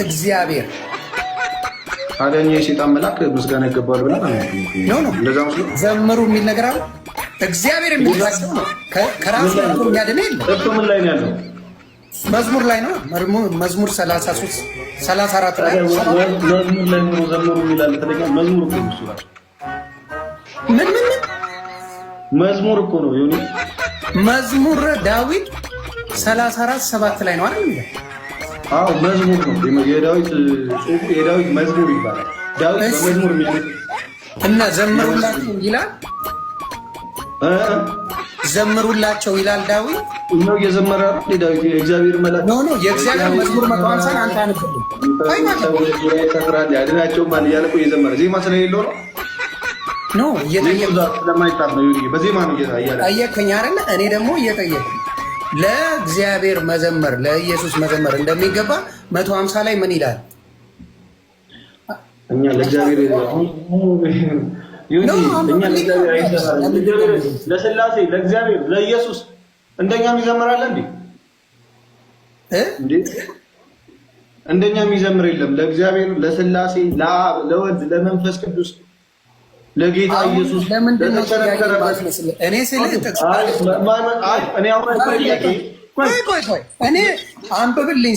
እግዚአብሔር አዳኝ የሰይጣን መልአክ ምስጋና ይገባል ብለን ነው እንደዛ መስሎ ዘምሩ የሚል ነገር አለ። እግዚአብሔር የሚባለው ነው ከራሱ የሚያድን የለም። እሱ ምን ላይ ነው ያለው? መዝሙር ላይ ነው። መዝሙር 33 34 ላይ መዝሙር ላይ ነው ዘምሩ ይላል። ተደጋ መዝሙር እኮ ነው እሱ ራሱ ምን መዝሙር እኮ ነው ይሁን መዝሙር ዳዊት 34 7 ላይ ነው አይደል? አዎ መዝሙር ነው የዳዊት ጽሑፍ የዳዊት መዝሙር ይባላል። ዳዊት በመዝሙር የሚያነብ እና ዘምሩላቸው ይላል ዘምሩላቸው ይላል ዳዊት ነው እየዘመረ አይደል? ዳዊት የእግዚአብሔር መልአክ ነው የእግዚአብሔር መዝሙር 150 አንተ አንብልኝ ተፈራል ያድናቸው ማን እያለ እኮ እየዘመረ ዜማ ስለሌለው ነው እየጠየቀ ስለማይጣፍ ነው ይሁን በዜማ ነው እያለ ጠየቀኝ አይደል? እኔ ደግሞ እየጠየቀ ለእግዚአብሔር መዘመር ለኢየሱስ መዘመር እንደሚገባ 150 ላይ ምን ይላል? እኛ ለእግዚአብሔር ለስላሴ ለእግዚአብሔር ለኢየሱስ እንደኛም ይዘምራል እንዴ? እንደኛም ይዘምር የለም። ለእግዚአብሔር ለስላሴ ለአብ ለወልድ ለመንፈስ ቅዱስ ለጌታ ኢየሱስ ለምንድን ነው ተከረባስ መስለ እኔ ስለ እኔ አሁን ቆይ አንብብልኝ